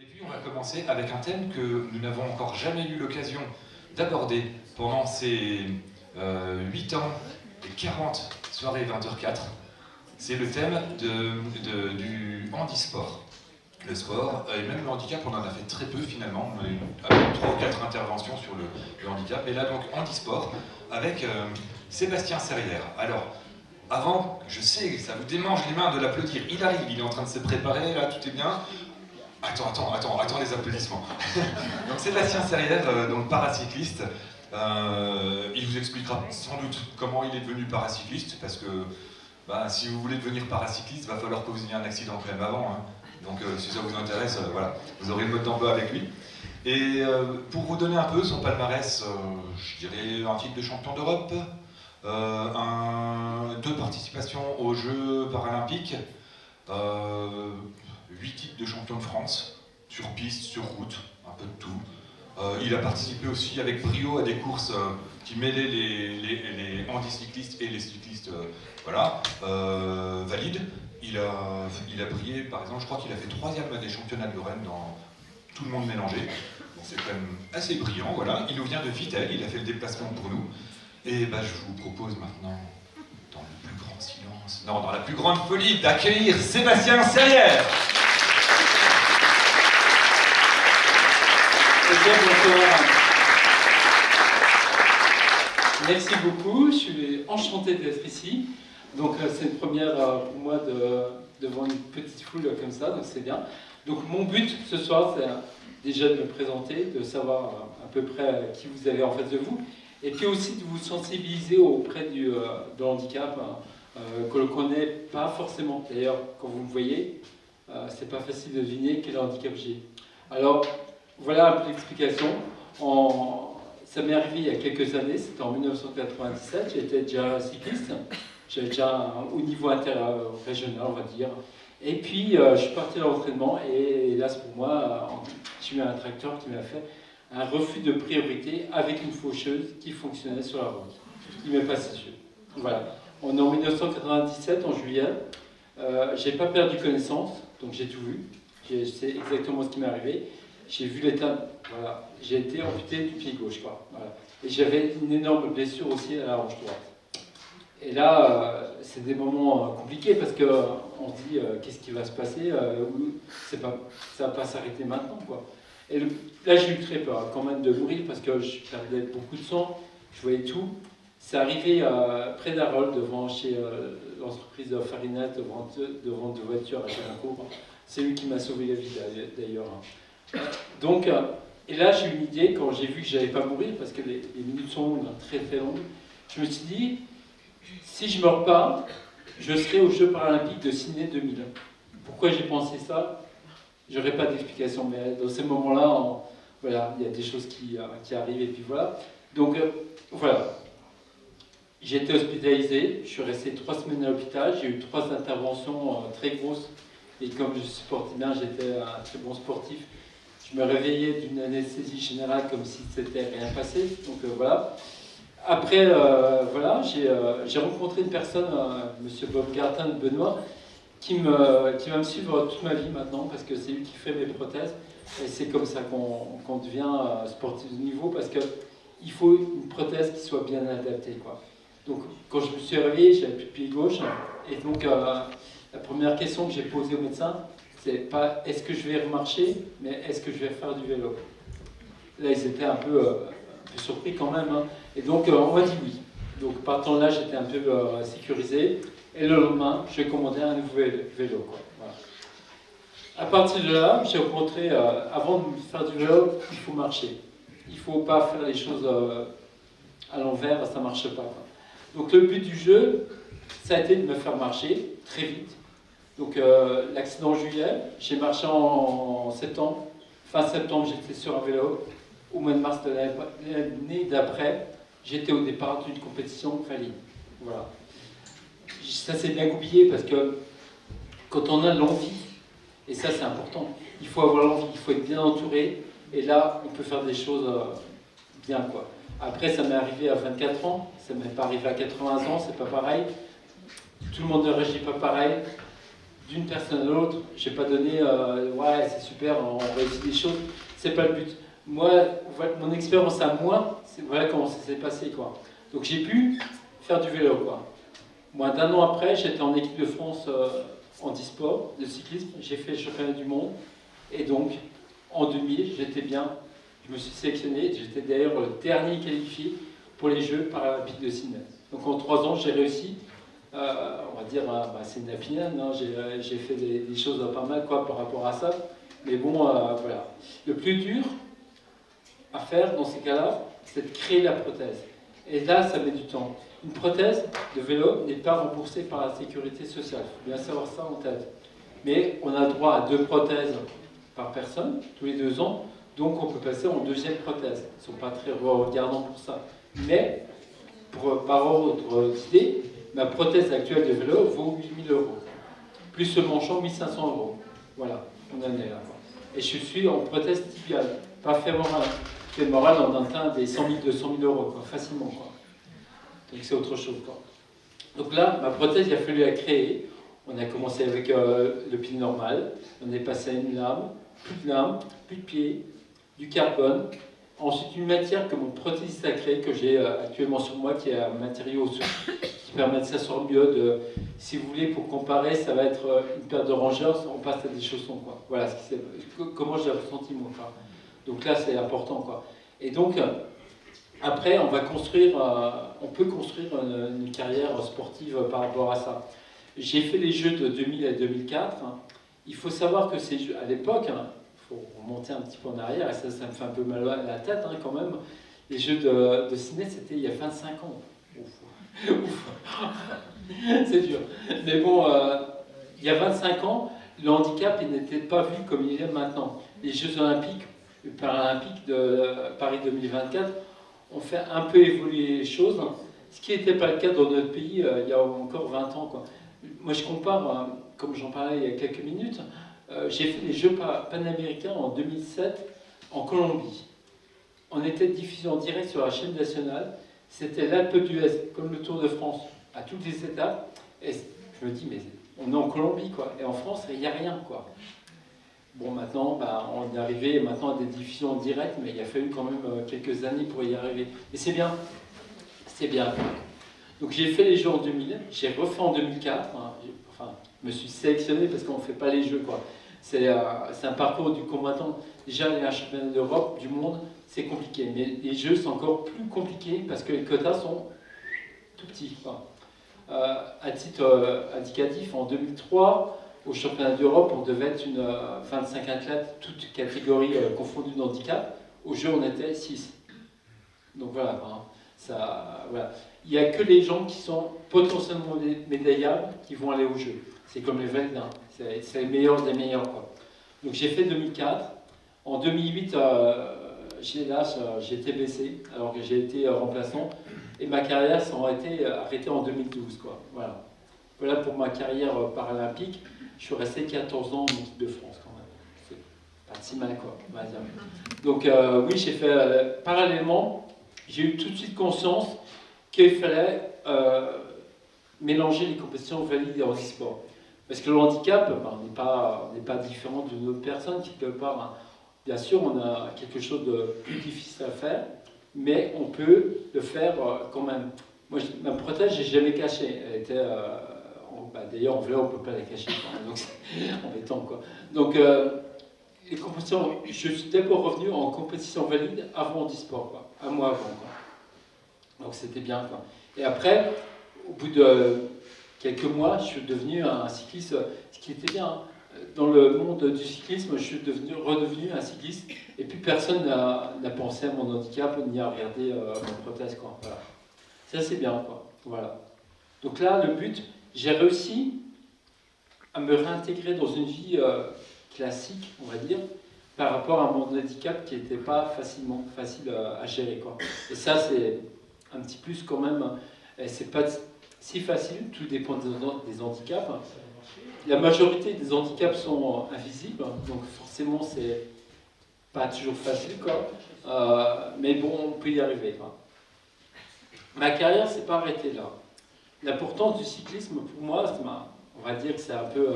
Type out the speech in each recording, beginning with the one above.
Et puis on va commencer avec un thème que nous n'avons encore jamais eu l'occasion d'aborder pendant ces 8 ans et 40 soirées 20h04. C'est le thème du handisport. Le sport, et même le handicap, on en a fait très peu finalement. On a eu 3 ou 4 interventions sur le handicap. Et là donc handisport avec Sébastien Serrière. Alors, avant, je sais, ça vous démange les mains de l'applaudir. Il arrive, il est en train de se préparer, là, tout est bien. Attends les applaudissements. Donc Sébastien Serrière, donc paracycliste, il vous expliquera sans doute comment il est devenu paracycliste, parce que si vous voulez devenir paracycliste, il va falloir que vous ayez un accident quand même avant. Hein. Donc si ça vous intéresse, voilà, vous aurez le mode d'emploi avec lui. Et pour vous donner un peu son palmarès, je dirais un titre de champion d'Europe, 2 participations aux Jeux paralympiques, 8 titres de champion de France, sur piste, sur route, un peu de tout. Il a participé aussi avec brio à des courses qui mêlaient les handicyclistes et les cyclistes valides. Il a brillé, par exemple, je crois qu'il a fait 3e à des championnats de Lorraine dans tout le monde mélangé. Donc c'est quand même assez brillant, voilà. Il nous vient de Vittel, il a fait le déplacement pour nous. Et je vous propose maintenant, dans le plus grand silence, non, dans la plus grande folie, d'accueillir Sébastien Serrière. Merci beaucoup, je suis enchanté d'être ici. Donc c'est une première pour moi devant une petite foule comme ça, donc c'est bien. Donc mon but ce soir, c'est déjà de me présenter, de savoir à peu près qui vous avez en face de vous, et puis aussi de vous sensibiliser auprès de handicap, que l'on ne connaît pas forcément. D'ailleurs, quand vous me voyez, c'est pas facile de deviner quel handicap j'ai. Alors, voilà un peu l'explication. Ça m'est arrivé il y a quelques années, c'était en 1997, j'étais déjà cycliste, j'avais déjà un haut niveau interrégional, on va dire. Et puis, je suis parti à l'entraînement et hélas pour moi, j'ai eu un tracteur qui m'a fait un refus de priorité avec une faucheuse qui fonctionnait sur la route. Il m'est passé dessus. Voilà. On est en 1997, en juillet. J'ai pas perdu connaissance, donc j'ai tout vu. Je sais exactement ce qui m'est arrivé. J'ai vu l'état, voilà. J'ai été amputé du pied gauche, quoi. Voilà. Et j'avais une énorme blessure aussi à la hanche droite. Et là, c'est des moments compliqués parce qu'on se dit qu'est-ce qui va se passer, ça va pas s'arrêter maintenant, quoi. Et là, j'ai eu très peur quand même de mourir parce que je perdais beaucoup de sang, je voyais tout. C'est arrivé près d'Arol, chez l'entreprise de Farinette, de vente de voitures à Chaloncourt. C'est lui qui m'a sauvé la vie d'ailleurs. Donc, et là, j'ai eu une idée quand j'ai vu que je n'allais pas mourir parce que les minutes sont longues, très très longues. Je me suis dit, si je ne meurs pas, je serai aux Jeux paralympiques de Sydney 2000. Pourquoi j'ai pensé ça? Je n'aurai pas d'explication, mais dans ces moments-là, voilà, il y a des choses qui arrivent et puis voilà. Donc, voilà. J'ai été hospitalisé, je suis resté 3 semaines à l'hôpital, j'ai eu 3 interventions très grosses. Et comme je supportais bien, j'étais un très bon sportif, je me réveillais d'une anesthésie générale comme si c'était rien passé. Donc voilà. Après, voilà, j'ai rencontré une personne, M. Bob Gartin de Benoît, qui va me suivre toute ma vie maintenant, parce que c'est lui qui fait mes prothèses. Et c'est comme ça qu'on devient sportif de niveau, parce qu'il faut une prothèse qui soit bien adaptée, quoi. Donc, quand je me suis réveillé, j'avais plus de pied gauche. Et donc, la première question que j'ai posée au médecin, c'est pas est-ce que je vais remarcher, mais est-ce que je vais faire du vélo. Là, ils étaient un peu surpris quand même. Hein. Et donc, on m'a dit oui. Donc, partant de là, j'étais un peu sécurisé. Et le lendemain, j'ai commandé un nouveau vélo. Quoi. Voilà. À partir de là, j'ai rencontré, avant de faire du vélo, il faut marcher. Il ne faut pas faire les choses à l'envers, ça ne marche pas. Quoi. Donc, le but du jeu, ça a été de me faire marcher très vite. Donc, l'accident en juillet, j'ai marché en septembre. Fin septembre, j'étais sur un vélo. Au mois de mars de l'année d'après, j'étais au départ d'une compétition valide. Voilà. Ça s'est bien goupillé parce que quand on a l'envie, et ça c'est important, il faut avoir l'envie, il faut être bien entouré, et là on peut faire des choses bien, quoi. Après ça m'est arrivé à 24 ans, ça m'est pas arrivé à 80 ans, c'est pas pareil. Tout le monde ne réagit pas pareil. d'une personne à l'autre. Je n'ai pas donné ouais, c'est super, on réussit des choses. C'est pas le but. Moi, mon expérience à moi, voilà comment ça s'est passé, quoi. Donc j'ai pu faire du vélo, quoi. Moins d'un an après, j'étais en équipe de France en e-sport, de cyclisme. J'ai fait le championnat du monde. Et donc, en 2000, j'étais bien. Je me suis sélectionné. J'étais d'ailleurs le dernier qualifié pour les Jeux paralympiques de Sydney. Donc en 3 ans, j'ai réussi. On va dire, bah, c'est une lapinade. Hein. J'ai fait des choses pas mal, quoi, par rapport à ça. Mais bon, voilà. Le plus dur à faire dans ces cas-là, c'est de créer la prothèse. Et là, ça met du temps. Une prothèse de vélo n'est pas remboursée par la sécurité sociale. Il faut bien savoir ça en tête. Mais on a droit à 2 prothèses par personne, tous les 2 ans. Donc on peut passer en 2e prothèse. Ils ne sont pas très regardants pour ça. Mais, par ordre d'idée, ma prothèse actuelle de vélo vaut 8 000 €. Plus le manchon, 1 500 €. Voilà, on en est là. Et je suis en prothèse tibiale, pas fémorale. Fémorale, on atteint des 100 000, 200 000 €, quoi, facilement. Quoi. Donc c'est autre chose. Quoi. Donc là, ma prothèse, il a fallu la créer. On a commencé avec le pied normal. On est passé à une lame, plus de pied, du carbone. Ensuite, une matière que mon prothésiste a créée, que j'ai actuellement sur moi, qui est un matériau qui permet de s'asseoir mieux. Si vous voulez, pour comparer, ça va être une paire de rangers, on passe à des chaussons. Quoi. Voilà comment j'ai ressenti moi. Quoi. Donc là, c'est important. Quoi. Et donc, après, on peut construire une carrière sportive par rapport à ça. J'ai fait les Jeux de 2000 à 2004. Il faut savoir que ces Jeux, à l'époque, il faut remonter un petit peu en arrière, et ça me fait un peu mal à la tête quand même. Les Jeux de Sydney, c'était il y a 25 ans. Ouf. C'est dur. Mais bon, il y a 25 ans, le handicap il n'était pas vu comme il est maintenant. Les Jeux olympiques, paralympiques de Paris 2024 ont fait un peu évoluer les choses, ce qui n'était pas le cas dans notre pays il y a encore 20 ans. Quoi. Moi, je compare, comme j'en parlais il y a quelques minutes, j'ai fait les Jeux panaméricains en 2007 en Colombie. On était diffusé en direct sur la chaîne nationale. C'était l'Alpe d'Huez, comme le Tour de France, à toutes les étapes. Et je me dis, mais on est en Colombie, quoi. Et en France, il n'y a rien, quoi. Bon, maintenant, on est arrivé maintenant à des diffusions en direct, mais il a fallu quand même quelques années pour y arriver. Et c'est bien. C'est bien. Donc j'ai fait les Jeux en 2000, j'ai refait en 2004. Enfin, je me suis sélectionné parce qu'on ne fait pas les Jeux, quoi. C'est un parcours du combattant. Déjà, les championnats d'Europe, du monde, c'est compliqué. Mais les Jeux, c'est encore plus compliqué parce que les quotas sont tout petits. Quoi. À titre indicatif, en 2003, au championnat d'Europe, on devait être 25 athlètes, toutes catégories confondues de handicap. Au jeu, on était 6. Donc voilà, voilà. Il n'y a que les gens qui sont potentiellement médaillables qui vont aller au jeu. C'est comme les valides, hein. C'est les meilleurs des meilleurs. Quoi. Donc j'ai fait 2004. En 2008, j'ai été blessé, alors que j'ai été remplaçant. Et ma carrière s'en a été arrêtée en 2012. Quoi. Voilà pour ma carrière paralympique. Je suis resté 14 ans en équipe de France quand même. C'est pas si mal, quoi, on va dire. Donc oui, j'ai fait parallèlement, j'ai eu tout de suite conscience qu'il fallait mélanger les compétitions valides et handisport. Parce que le handicap, on n'est pas différent d'une autre personne quelque part. Hein. Bien sûr, on a quelque chose de plus difficile à faire, mais on peut le faire quand même. Moi, ma prothèse, j'ai jamais caché. Elle était d'ailleurs, en vélo, on ne peut pas la cacher, donc c'est embêtant, quoi. Donc, les compétitions, je suis d'abord revenu en compétition valide avant handisport, quoi. Un mois avant, quoi. Donc, c'était bien, quoi. Et après, au bout de quelques mois, je suis devenu un cycliste, ce qui était bien. Hein. Dans le monde du cyclisme, je suis redevenu un cycliste, et puis personne n'a pensé à mon handicap, ni à regarder ma prothèse, quoi. Voilà. Ça, c'est bien, quoi. Voilà. Donc là, le but... J'ai réussi à me réintégrer dans une vie classique, on va dire, par rapport à mon handicap qui n'était pas facile à gérer. Quoi. Et ça, c'est un petit plus quand même. C'est pas si facile, tout dépend des handicaps. La majorité des handicaps sont invisibles, donc forcément, c'est pas toujours facile. Quoi. Mais bon, on peut y arriver. Quoi. Ma carrière ne s'est pas arrêtée là. L'importance du cyclisme, pour moi, on va dire que c'est un peu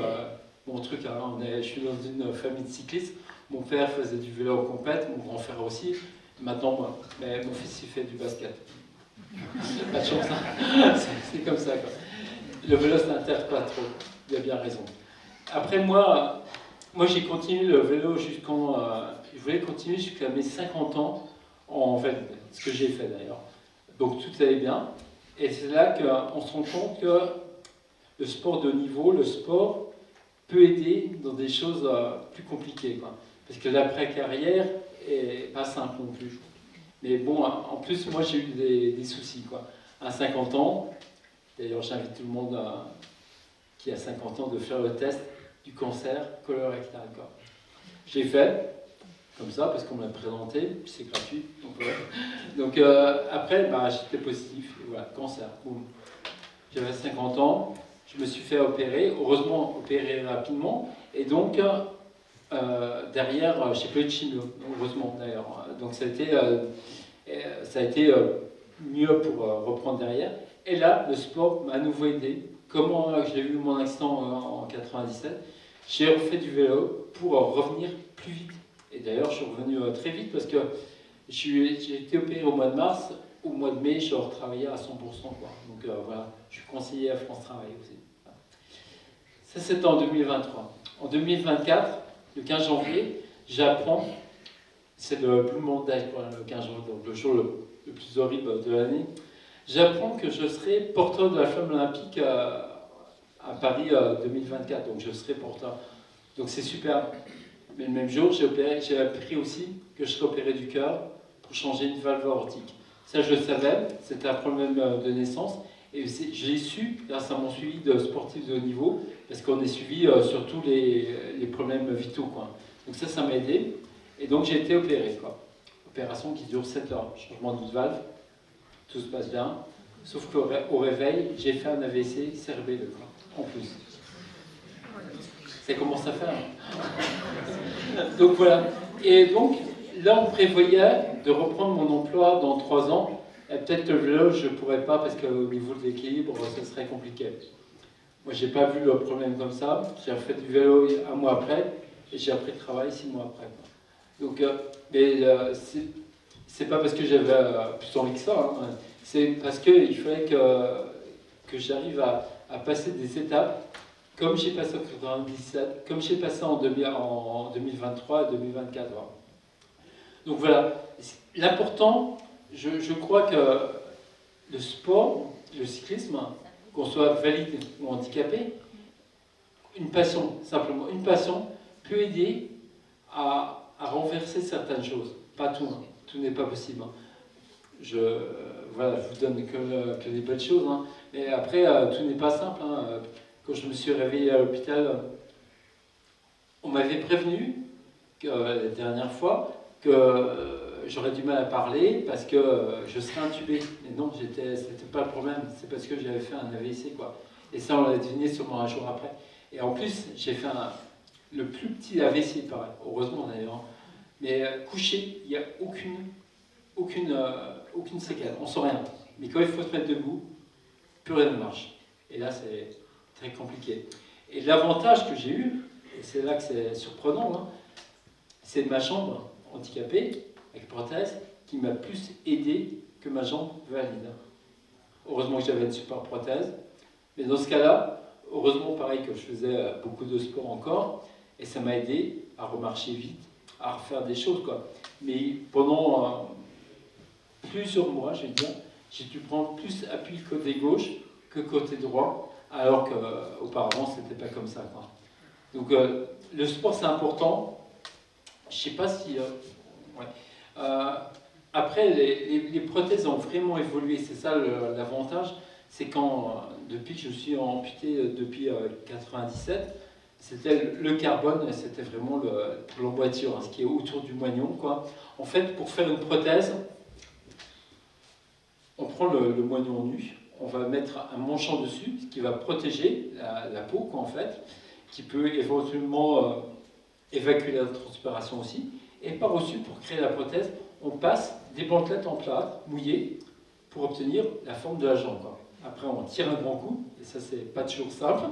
mon truc, hein, je suis dans une famille de cyclistes. Mon père faisait du vélo en compète, mon grand frère aussi. Maintenant, moi. Mais mon fils, il fait du basket. Pas de chance, hein. C'est comme ça, quoi. Le vélo, ça n'intéresse pas trop. Il a bien raison. Après, moi j'ai continué le vélo jusqu'en... je voulais continuer jusqu'à mes 50 ans en vélo. Ce que j'ai fait, d'ailleurs. Donc, tout allait bien. Et c'est là qu'on se rend compte que le sport de haut niveau, le sport, peut aider dans des choses plus compliquées, quoi. Parce que l'après-carrière est pas simple non plus. Mais bon, en plus, moi, j'ai eu des soucis, quoi. À 50 ans, d'ailleurs, j'invite tout le monde qui a 50 ans de faire le test du cancer colorectal, quoi. J'ai fait, comme ça, parce qu'on me l'a présenté, puis c'est gratuit. Donc, voilà. Donc après, j'étais positif, et voilà, cancer. Boum. J'avais 50 ans, je me suis fait opérer, heureusement opéré rapidement, et donc derrière, j'ai pas eu de chimio, heureusement d'ailleurs. Donc ça a été mieux pour reprendre derrière. Et là, le sport m'a à nouveau aidé. Comment j'ai eu mon accident en 97, j'ai refait du vélo pour revenir plus vite. Et d'ailleurs, je suis revenu très vite parce que j'ai été opéré au mois de mars. Au mois de mai, je retravaillais à 100%, quoi. Donc voilà, je suis conseiller à France Travail aussi. Ça, c'était en 2023. En 2024, le 15 janvier, j'apprends, c'est le Blue Monday, le 15 janvier, donc le jour le plus horrible de l'année, j'apprends que je serai porteur de la flamme olympique à Paris 2024, donc je serai porteur. Donc c'est super. Mais le même jour, j'ai appris aussi que je serais opéré du cœur pour changer une valve aortique. Ça, je le savais, c'était un problème de naissance. Et je l'ai su grâce à mon suivi de sportif de haut niveau, parce qu'on est suivi sur tous les problèmes vitaux, quoi. Donc ça m'a aidé. Et donc j'ai été opéré, quoi. Opération qui dure 7 heures. Changement de valve, tout se passe bien. Sauf qu'au réveil, j'ai fait un AVC cérébelleux, quoi, en plus. Ça commence à faire. Donc voilà. Et donc, là, on prévoyait de reprendre mon emploi dans 3 ans. Et peut-être le vélo, je ne pourrais pas parce qu'au niveau de l'équilibre, ce serait compliqué. Moi, je n'ai pas vu le problème comme ça. J'ai fait du vélo 1 mois après et j'ai appris le travail 6 mois après. Donc, c'est pas parce que j'avais plus envie que ça. Hein. C'est parce qu'il fallait que j'arrive à passer des étapes comme j'ai passé en 1997, comme j'ai passé en 2023 et 2024. Voilà. Donc voilà, l'important, je crois que le sport, le cyclisme, qu'on soit valide ou handicapé, une passion, simplement, une passion peut aider à renverser certaines choses. Pas tout, hein. Tout n'est pas possible. Hein. Je vous donne que les bonnes choses, hein. Mais après, tout n'est pas simple. Hein. Quand je me suis réveillé à l'hôpital, on m'avait prévenu la dernière fois que j'aurais du mal à parler parce que je serais intubé. Mais non, c'était pas le problème, c'est parce que j'avais fait un AVC, quoi. Et ça, on l'a deviné sûrement un jour après. Et en plus, j'ai fait le plus petit AVC, pareil. Heureusement d'ailleurs. Mais couché, il n'y a aucune séquelle, on ne sent rien. Mais quand il faut se mettre debout, plus rien ne marche. Et là, c'est très compliqué. Et l'avantage que j'ai eu, et c'est là que c'est surprenant, hein, c'est ma jambe handicapée, avec prothèse, qui m'a plus aidé que ma jambe valide. Heureusement que j'avais une super prothèse, mais dans ce cas-là, heureusement pareil que je faisais beaucoup de sport encore, et ça m'a aidé à remarcher vite, à refaire des choses, quoi. Mais pendant plusieurs mois, je vais dire, j'ai dû prendre plus appui côté gauche que côté droit, alors qu'auparavant, c'était pas comme ça, quoi. Donc, le sport, c'est important. Je sais pas si... après, les prothèses ont vraiment évolué. C'est ça l'avantage. C'est depuis que je suis amputé depuis 97, c'était le carbone, c'était vraiment l'emboîture, hein, ce qui est autour du moignon, quoi. En fait, pour faire une prothèse, on prend le moignon nu, on va mettre un manchon dessus, ce qui va protéger la peau, quoi, en fait, qui peut éventuellement évacuer la transpiration aussi. Et par-dessus, pour créer la prothèse, on passe des bandelettes en plâtre mouillées pour obtenir la forme de la jambe, quoi. Après, on tire un grand coup, et ça, c'est pas toujours simple.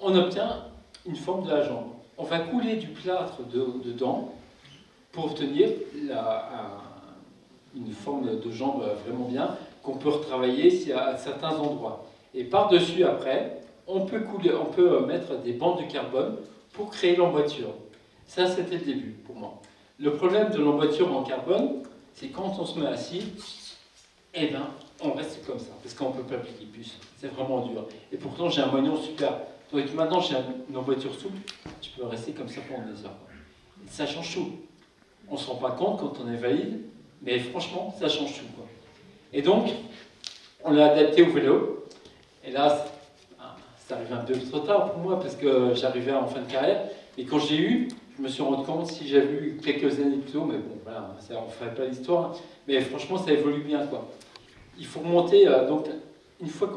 On obtient une forme de la jambe. On va couler du plâtre dedans pour obtenir une forme de jambe vraiment bien, qu'on peut retravailler à certains endroits. Et par-dessus, après, on peut mettre des bandes de carbone pour créer l'emboîture. Ça, c'était le début pour moi. Le problème de l'emboîture en carbone, c'est quand on se met assis, eh ben, on reste comme ça, parce qu'on ne peut pas plier plus. C'est vraiment dur. Et pourtant, j'ai un moignon super. Donc maintenant, j'ai une emboîture souple, je peux rester comme ça pendant des heures. Et ça change tout. On ne se rend pas compte quand on est valide, mais franchement, ça change tout, quoi. Et donc, on l'a adapté au vélo. Et là, c'est arrivé un peu trop tard pour moi, parce que j'arrivais en fin de carrière. Et quand j'ai eu, je me suis rendu compte, si j'avais eu quelques années plus tôt, mais bon, voilà, ça, on ne ferait pas l'histoire, mais franchement, ça évolue bien, quoi. Il faut remonter, donc, une fois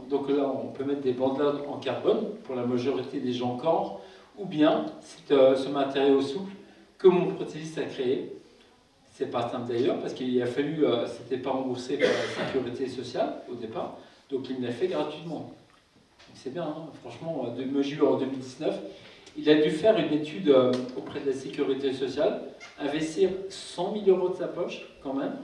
donc là, on peut mettre des bandelettes en carbone, pour la majorité des gens encore, ou bien, ce matériau souple que mon prothésiste a créé. C'est pas simple d'ailleurs, parce qu'il a fallu, c'était pas remboursé par la sécurité sociale au départ, donc il me l'a fait gratuitement. C'est bien, hein, franchement, de mesure en 2019. Il a dû faire une étude auprès de la sécurité sociale, investir 100 000 euros de sa poche, quand même,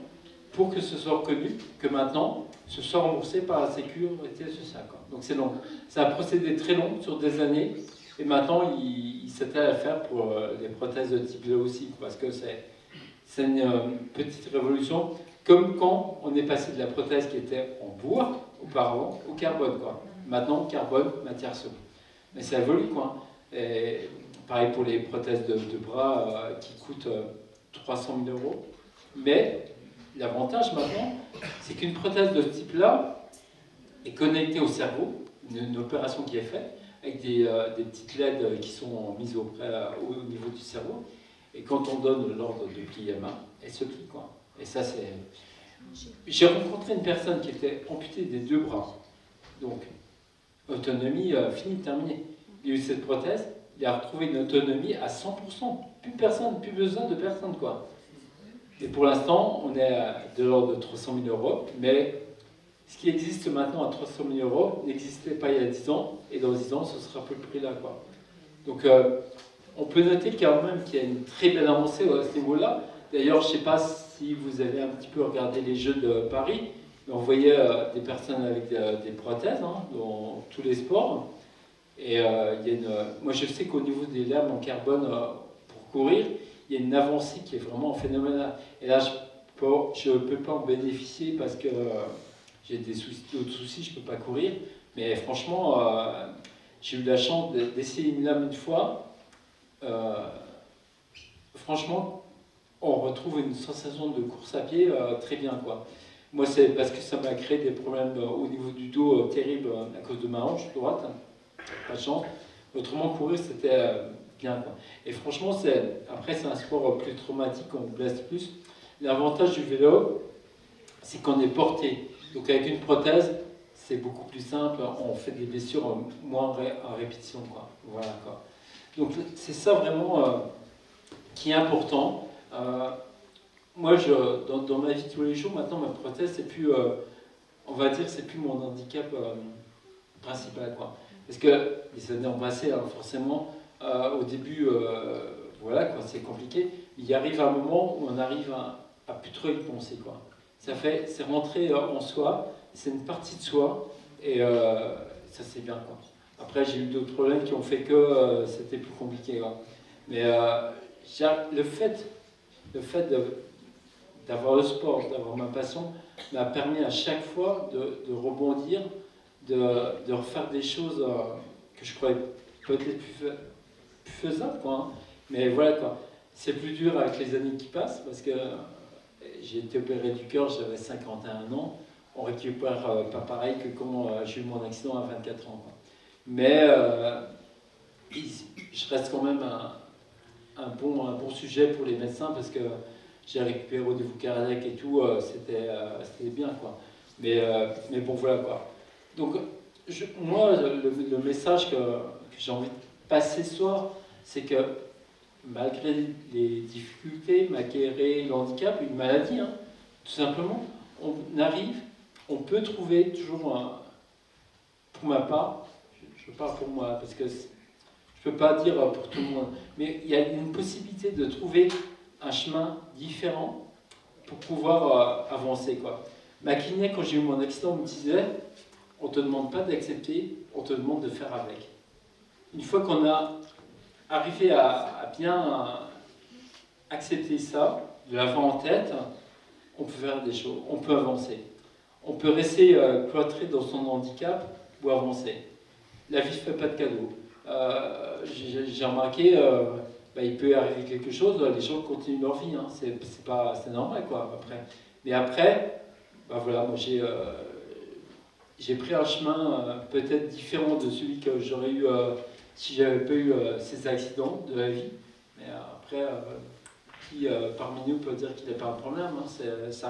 pour que ce soit reconnu, que maintenant, ce soit remboursé par la sécurité sociale, quoi. Donc c'est long. C'est un procédé très long, sur des années, et maintenant, il s'attelle à faire pour les prothèses de type là aussi, parce que c'est une petite révolution, comme quand on est passé de la prothèse qui était en bois, auparavant, au carbone, quoi. Maintenant, carbone, matière souple. Mais ça évolue, quoi. Et pareil pour les prothèses de bras qui coûtent 300 000 euros. Mais l'avantage maintenant, c'est qu'une prothèse de ce type-là est connectée au cerveau, une opération qui est faite, avec des petites LED qui sont mises au niveau du cerveau. Et quand on donne l'ordre de plier la main, elle se plie, quoi. Et ça, c'est... J'ai rencontré une personne qui était amputée des 2 bras. Donc, autonomie finie, terminée. Il a eu cette prothèse, il a retrouvé une autonomie à 100%. Plus besoin de personne, quoi. Et pour l'instant, on est de l'ordre de 300 000 euros, mais ce qui existe maintenant à 300 000 euros n'existait pas il y a 10 ans, et dans 10 ans, ce sera peu le prix là, quoi. Donc, on peut noter quand même qu'il y a une très belle avancée à ce niveau-là. D'ailleurs, je ne sais pas si vous avez un petit peu regardé les Jeux de Paris, mais on voyait des personnes avec des prothèses, hein, dans tous les sports. Et il y a moi, je sais qu'au niveau des lames en carbone pour courir, il y a une avancée qui est vraiment phénoménale. Et là, je ne peux pas en bénéficier parce que j'ai d'autres soucis, je ne peux pas courir. Mais franchement, j'ai eu la chance d'essayer une lame une fois. Franchement, on retrouve une sensation de course à pied très bien, quoi. Moi, c'est parce que ça m'a créé des problèmes au niveau du dos terribles à cause de ma hanche droite. Pas de chance. Autrement, courir, c'était bien, quoi. Et franchement, après, c'est un sport plus traumatique, on blesse plus. L'avantage du vélo, c'est qu'on est porté. Donc, avec une prothèse, c'est beaucoup plus simple. On fait des blessures moins en répétition, quoi. Voilà, quoi. Donc, c'est ça vraiment qui est important. Moi, dans ma vie de tous les jours, maintenant, ma prothèse, c'est plus, on va dire, c'est plus mon handicap principal, quoi. Parce que les années ont passé, hein, forcément, au début, voilà, quoi, c'est compliqué. Il y arrive un moment où on arrive à plus trop y penser, quoi. C'est rentré en soi, c'est une partie de soi, et ça, c'est bien, quoi. Après, j'ai eu d'autres problèmes qui ont fait que c'était plus compliqué, quoi. Mais le fait d'avoir le sport, d'avoir ma passion, m'a permis à chaque fois de rebondir, de refaire des choses que je croyais peut-être plus faisables, quoi, hein. Mais voilà, quoi. C'est plus dur avec les années qui passent, parce que j'ai été opéré du cœur, j'avais 51 ans. On récupère pas pareil que quand j'ai eu mon accident à 24 ans, quoi. Mais je reste quand même un bon sujet pour les médecins, parce que j'ai récupéré au niveau cardiaque et tout, c'était bien, quoi. Mais bon, voilà, quoi. Donc, moi, le message que j'ai envie de passer ce soir, c'est que malgré les difficultés, malgré le handicap, une maladie, hein, tout simplement, on peut trouver toujours, pour ma part, je parle pour moi, parce que Je peux pas dire pour tout le monde, mais il y a une possibilité de trouver un chemin différent pour pouvoir avancer, quoi. Ma kiné, quand j'ai eu mon accident, me disait, on te demande pas d'accepter, on te demande de faire avec. Une fois qu'on a arrivé à bien accepter ça, de l'avoir en tête, on peut faire des choses, on peut avancer. On peut rester cloîtré dans son handicap ou avancer. La vie ne fait pas de cadeaux. J'ai remarqué, il peut arriver quelque chose, les gens continuent leur vie, hein. C'est normal, quoi, après. Mais après, voilà, moi j'ai pris un chemin peut-être différent de celui que j'aurais eu si j'avais pas eu ces accidents de la vie. Mais après, qui parmi nous peut dire qu'il n'a pas un problème, hein, ça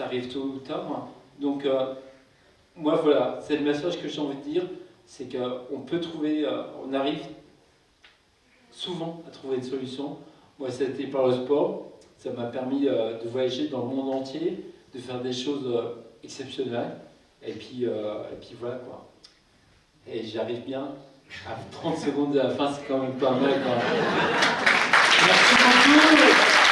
arrive tôt ou tard. Donc, moi, voilà, c'est le message que j'ai envie de dire, c'est qu'on peut trouver, on arrive souvent à trouver une solution. Moi, ça a été par le sport, ça m'a permis de voyager dans le monde entier, de faire des choses exceptionnelles, et puis voilà, quoi. Et j'arrive bien à 30 secondes de la fin, c'est quand même pas mal, quoi. Merci beaucoup.